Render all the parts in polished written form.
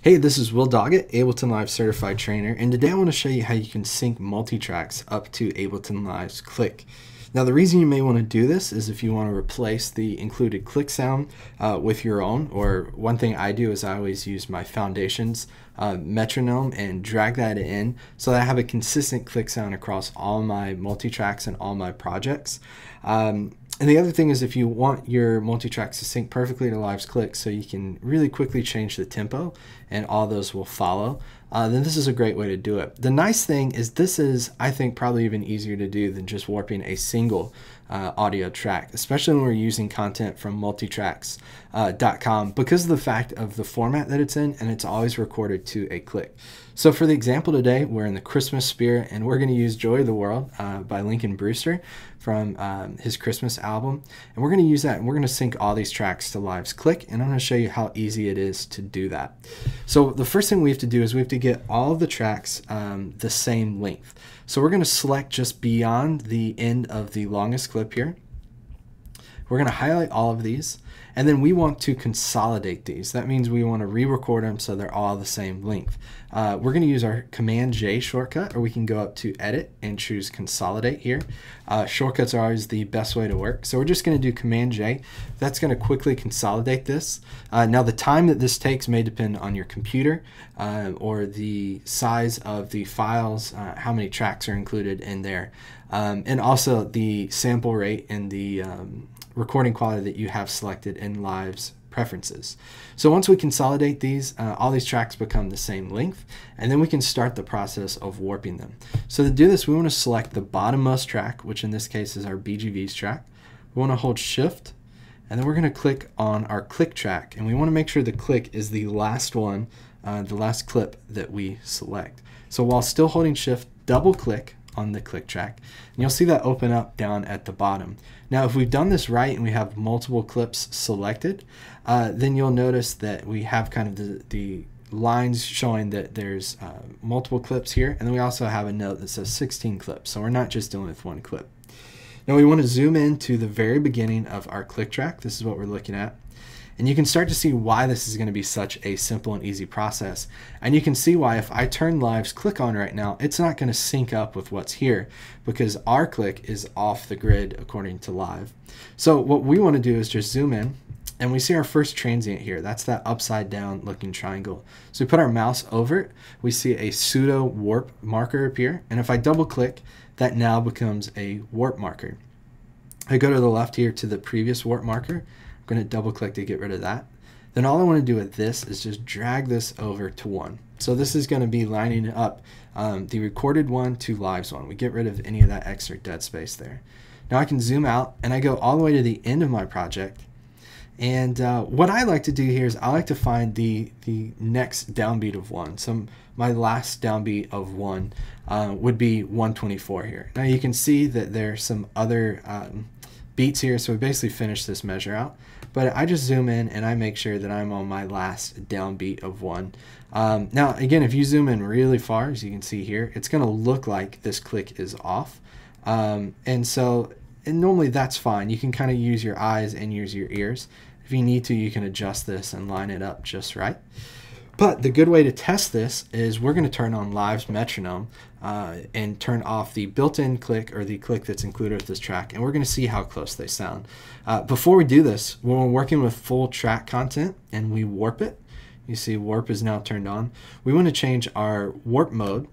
Hey, this is Will Doggett, Ableton Live Certified Trainer, and today I want to show you how you can sync multitracks up to Ableton Live's click. Now the reason you may want to do this is if you want to replace the included click sound with your own, or one thing I do is I always use my Foundations metronome and drag that in so that I have a consistent click sound across all my multitracks and all my projects. And the other thing is if you want your multitracks to sync perfectly to Live's click so you can really quickly change the tempo and all those will follow, then this is a great way to do it. The nice thing is this is, I think, probably even easier to do than just warping a single audio track, especially when we're using content from multitracks.com because of the fact of the format that it's in, and it's always recorded to a click. So for the example today, we're in the Christmas spirit and we're going to use Joy of the World by Lincoln Brewster from his Christmas album. And we're going to use that and we're going to sync all these tracks to Live's click, and I'm going to show you how easy it is to do that. So the first thing we have to do is we have to get all of the tracks the same length. So we're going to select just beyond the end of the longest clip here. We're going to highlight all of these, and then we want to consolidate these. That means we want to re-record them so they're all the same length. We're going to use our Command J shortcut, or we can go up to Edit and choose Consolidate here. Shortcuts are always the best way to work. So we're just going to do Command J. That's going to quickly consolidate this. Now the time that this takes may depend on your computer or the size of the files, how many tracks are included in there, and also the sample rate and the recording quality that you have selected in Live's preferences. So once we consolidate these, all these tracks become the same length, and then we can start the process of warping them. So to do this, we want to select the bottommost track, which in this case is our BGVs track. We want to hold Shift, and then we're going to click on our click track, and we want to make sure the click is the last one, the last clip that we select. So while still holding Shift, double click on the click track, and you'll see that open up down at the bottom. Now if we've done this right and we have multiple clips selected, then you'll notice that we have kind of the lines showing that there's multiple clips here, and then we also have a note that says 16 clips, so we're not just dealing with one clip. Now we want to zoom in to the very beginning of our click track. This is what we're looking at. And you can start to see why this is going to be such a simple and easy process. And you can see why if I turn Live's click on right now, it's not going to sync up with what's here because our click is off the grid according to Live. So what we want to do is just zoom in, and we see our first transient here. That's that upside down looking triangle. So we put our mouse over it, we see a pseudo warp marker appear, and if I double click, that now becomes a warp marker. I go to the left here to the previous warp marker. I'm going to double click to get rid of that. Then all I want to do with this is just drag this over to 1. So this is going to be lining up the recorded one to Live's one. We get rid of any of that extra dead space there. Now I can zoom out and I go all the way to the end of my project. And what I like to do here is I like to find the next downbeat of 1. So my last downbeat of 1 would be 124 here. Now you can see that there's some other beats here, so we basically finish this measure out. But I just zoom in and I make sure that I'm on my last downbeat of 1. Now again, if you zoom in really far, as you can see here, it's going to look like this click is off. And normally that's fine. You can kind of use your eyes and use your ears. If you need to, you can adjust this and line it up just right. But the good way to test this is we're going to turn on Live's metronome and turn off the built-in click, or the click that's included with this track, and we're going to see how close they sound. Before we do this, when we're working with full track content and we warp it, you see warp is now turned on. We want to change our warp mode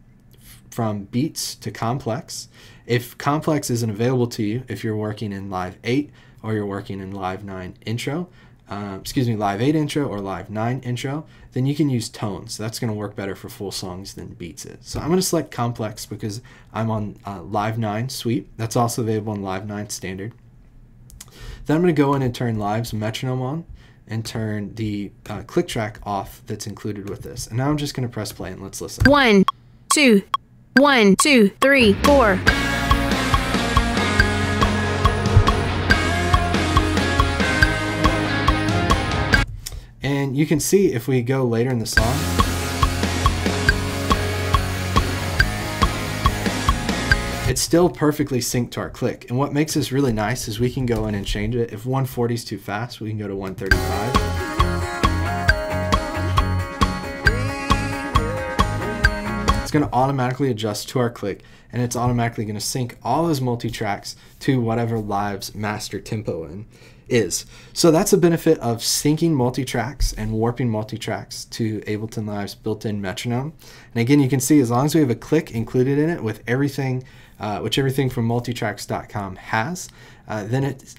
from beats to complex. If complex isn't available to you, if you're working in Live 8 or you're working in Live 9 intro, Live 8 intro or Live 9 intro, then you can use tones. That's going to work better for full songs than beats is. So I'm going to select complex because I'm on Live 9 Sweep. That's also available in Live 9 Standard. Then I'm going to go in and turn Live's metronome on and turn the click track off that's included with this. And now I'm just going to press play and let's listen. 1, 2, 1, 2, 3, 4. And you can see if we go later in the song, it's still perfectly synced to our click. And what makes this really nice is we can go in and change it. If 140 is too fast, we can go to 135. going to automatically adjust to our click, and it's automatically going to sync all those multi-tracks to whatever Live's master tempo is. So that's a benefit of syncing multi-tracks and warping multi-tracks to Ableton Live's built-in metronome. And again, you can see as long as we have a click included in it with everything, which everything from multitracks.com has, then it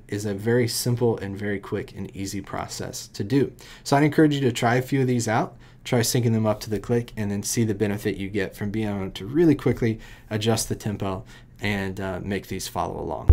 is a very simple and very quick and easy process to do. So I'd encourage you to try a few of these out, try syncing them up to the click, and then see the benefit you get from being able to really quickly adjust the tempo and make these follow along.